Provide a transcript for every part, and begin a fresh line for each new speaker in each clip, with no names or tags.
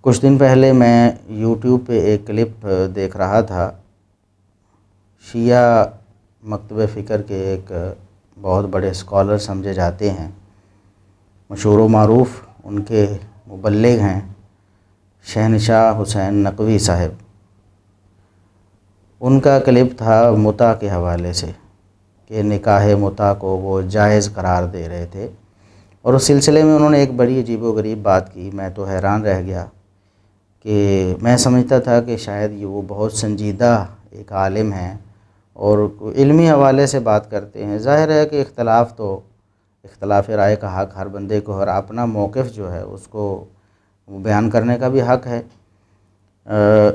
کچھ دن پہلے میں یوٹیوب پہ ایک کلپ دیکھ رہا تھا۔ شیعہ مکتبہ فکر کے ایک بہت بڑے اسکالر سمجھے جاتے ہیں، مشہور و معروف ان کے مبلغ ہیں شہنشاہ حسین نقوی صاحب۔ ان کا کلپ تھا متع کے حوالے سے کہ نکاح متع کو وہ جائز قرار دے رہے تھے، اور اس سلسلے میں انہوں نے ایک بڑی عجیب و غریب بات کی۔ میں تو حیران رہ گیا کہ میں سمجھتا تھا کہ شاید یہ وہ بہت سنجیدہ ایک عالم ہیں اور علمی حوالے سے بات کرتے ہیں۔ ظاہر ہے کہ اختلاف رائے کا حق ہر بندے کو، ہر اپنا موقف جو ہے اس کو بیان کرنے کا بھی حق ہے،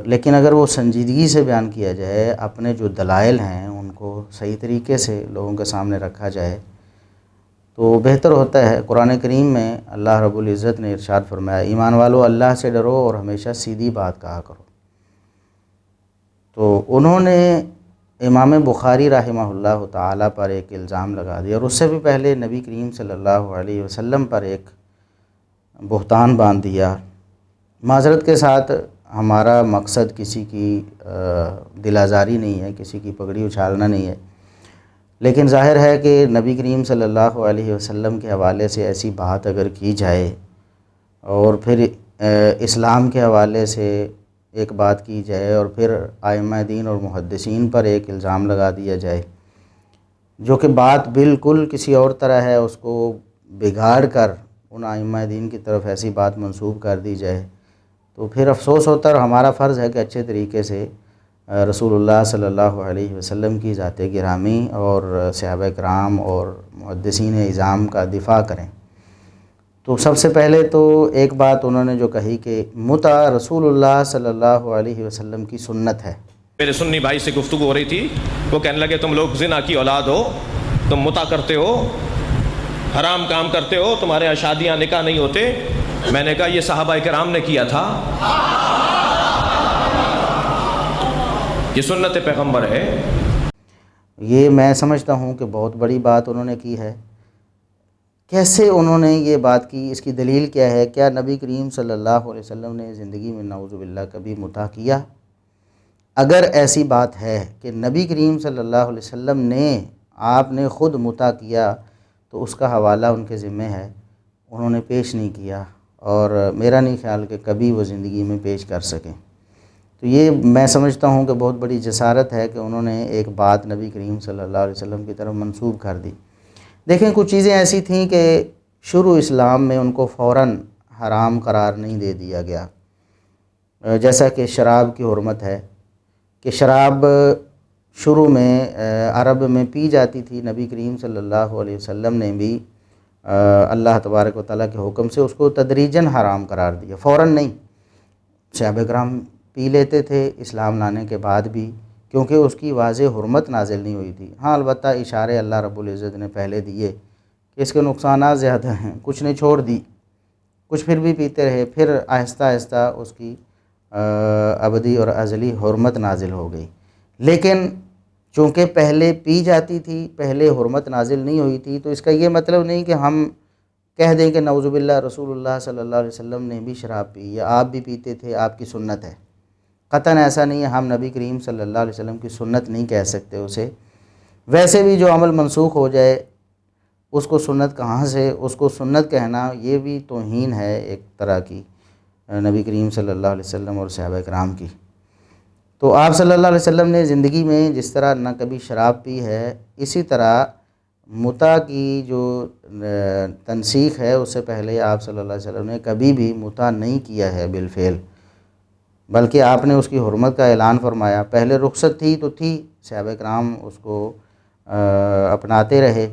لیکن اگر وہ سنجیدگی سے بیان کیا جائے، اپنے جو دلائل ہیں ان کو صحیح طریقے سے لوگوں کے سامنے رکھا جائے تو بہتر ہوتا ہے۔ قرآن کریم میں اللہ رب العزت نے ارشاد فرمایا، ایمان والو اللہ سے ڈرو اور ہمیشہ سیدھی بات کہا کرو۔ تو انہوں نے امام بخاری رحمہ اللہ تعالیٰ پر ایک الزام لگا دیا، اور اس سے بھی پہلے نبی کریم صلی اللہ علیہ وسلم پر ایک بہتان باندھ دیا۔ معذرت کے ساتھ، ہمارا مقصد کسی کی دل آزاری نہیں ہے، کسی کی پگڑی اچھالنا نہیں ہے، لیکن ظاہر ہے کہ نبی کریم صلی اللہ علیہ وسلم کے حوالے سے ایسی بات اگر کی جائے اور پھر اسلام کے حوالے سے ایک بات کی جائے اور پھر ائمہ دین اور محدثین پر ایک الزام لگا دیا جائے، جو کہ بات بالکل کسی اور طرح ہے، اس کو بگاڑ کر ان ائمہ دین کی طرف ایسی بات منسوب کر دی جائے، تو پھر افسوس ہوتا ہے۔ اور ہمارا فرض ہے کہ اچھے طریقے سے رسول اللہ صلی اللہ علیہ وسلم کی ذات گرامی اور صحابہ کرام اور محدثین اعظام کا دفاع کریں۔ تو سب سے پہلے تو ایک بات انہوں نے جو کہی کہ متع رسول اللہ صلی اللہ علیہ وسلم کی سنت ہے۔
میرے سنی بھائی سے گفتگو ہو رہی تھی، وہ کہنے لگے تم لوگ زنا کی اولاد ہو، تم متع کرتے ہو، حرام کام کرتے ہو، تمہارے یہاں شادیاں نکاح نہیں ہوتے۔ میں نے کہا یہ صحابہ کرام نے کیا تھا، یہ سنت پیغمبر ہے۔
یہ میں سمجھتا ہوں کہ بہت بڑی بات انہوں نے کی ہے۔ کیسے انہوں نے یہ بات کی؟ اس کی دلیل کیا ہے؟ کیا نبی کریم صلی اللہ علیہ وسلم نے زندگی میں نعوذ باللہ کبھی متع کیا؟ اگر ایسی بات ہے کہ نبی کریم صلی اللہ علیہ وسلم نے، آپ نے خود متع کیا، تو اس کا حوالہ ان کے ذمہ ہے، انہوں نے پیش نہیں کیا، اور میرا نہیں خیال کہ کبھی وہ زندگی میں پیش کر سکیں۔ تو یہ میں سمجھتا ہوں کہ بہت بڑی جسارت ہے کہ انہوں نے ایک بات نبی کریم صلی اللہ علیہ وسلم کی طرف منسوب کر دی۔ دیکھیں، کچھ چیزیں ایسی تھیں کہ شروع اسلام میں ان کو فوراً حرام قرار نہیں دے دیا گیا، جیسا کہ شراب کی حرمت ہے، کہ شراب شروع میں عرب میں پی جاتی تھی۔ نبی کریم صلی اللہ علیہ وسلم نے بھی اللہ تبارک و تعالیٰ کے حکم سے اس کو تدریجاً حرام قرار دیا، فوراً نہیں۔ صحابہ کرام پی لیتے تھے اسلام لانے کے بعد بھی، کیونکہ اس کی واضح حرمت نازل نہیں ہوئی تھی۔ ہاں، البتہ اشارے اللہ رب العزت نے پہلے دیے کہ اس کے نقصانات زیادہ ہیں، کچھ نے چھوڑ دی، کچھ پھر بھی پیتے رہے، پھر آہستہ آہستہ اس کی ابدی اور ازلی حرمت نازل ہو گئی۔ لیکن چونکہ پہلے پی جاتی تھی، پہلے حرمت نازل نہیں ہوئی تھی، تو اس کا یہ مطلب نہیں کہ ہم کہہ دیں کہ نعوذ باللہ رسول اللہ صلی اللہ علیہ وسلم نے بھی شراب پی یا آپ بھی پیتے تھے، آپ کی سنت ہے۔ قطعاً ایسا نہیں ہے، ہم نبی کریم صلی اللہ علیہ وسلم کی سنت نہیں کہہ سکتے اسے۔ ویسے بھی جو عمل منسوخ ہو جائے اس کو سنت کہاں سے، اس کو سنت کہنا یہ بھی توہین ہے ایک طرح کی نبی کریم صلی اللہ علیہ وسلم اور صحابہ کرام کی۔ تو آپ صلی اللہ علیہ وسلم نے زندگی میں جس طرح نہ کبھی شراب پی ہے، اسی طرح متع کی جو تنسیخ ہے، اس سے پہلے آپ صلی اللہ علیہ وسلم نے کبھی بھی متع نہیں کیا ہے بالفعل، بلکہ آپ نے اس کی حرمت کا اعلان فرمایا۔ پہلے رخصت تھی تو تھی، صحابہ کرام اس کو اپناتے رہے،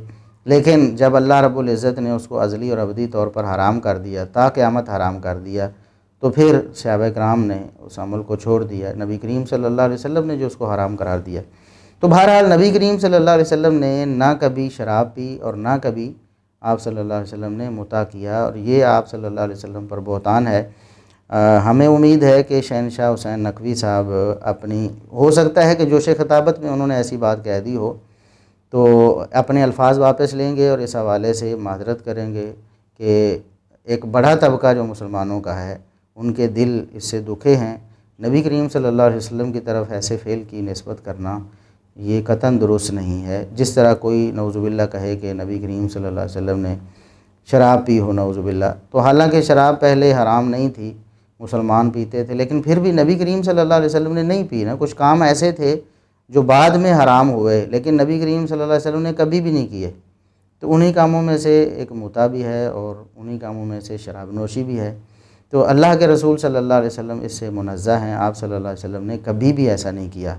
لیکن جب اللہ رب العزت نے اس کو ازلی اور ابدی طور پر حرام کر دیا، تا قیامت حرام کر دیا، تو پھر صحابہ کرام نے اس عمل کو چھوڑ دیا، نبی کریم صلی اللہ علیہ وسلم نے جو اس کو حرام قرار دیا۔ تو بہرحال نبی کریم صلی اللہ علیہ وسلم نے نہ کبھی شراب پی اور نہ کبھی آپ صلی اللہ علیہ وسلم نے متع کیا، اور یہ آپ صلی اللہ علیہ وسلم پر بہتان ہے۔ ہمیں امید ہے کہ شہنشاہ حسین نقوی صاحب اپنی، ہو سکتا ہے کہ جوش خطابت میں انہوں نے ایسی بات کہہ دی ہو، تو اپنے الفاظ واپس لیں گے اور اس حوالے سے معذرت کریں گے کہ ایک بڑا طبقہ جو مسلمانوں کا ہے ان کے دل اس سے دکھے ہیں۔ نبی کریم صلی اللہ علیہ وسلم کی طرف ایسے فعل کی نسبت کرنا یہ قطعاً درست نہیں ہے۔ جس طرح کوئی نعوذ باللہ کہے کہ نبی کریم صلی اللہ علیہ وسلم نے شراب پی ہو، نعوذ باللہ، تو حالانکہ شراب پہلے حرام نہیں تھی، مسلمان پیتے تھے، لیکن پھر بھی نبی کریم صلی اللہ علیہ وسلم نے نہیں پی نا۔ کچھ کام ایسے تھے جو بعد میں حرام ہوئے، لیکن نبی کریم صلی اللہ علیہ وسلم نے کبھی بھی نہیں کیے۔ تو انہی کاموں میں سے ایک متع بھی ہے اور انہی کاموں میں سے شراب نوشی بھی ہے۔ تو اللہ کے رسول صلی اللہ علیہ وسلم اس سے منزہ ہیں، آپ صلی اللہ علیہ وسلم نے کبھی بھی ایسا نہیں کیا۔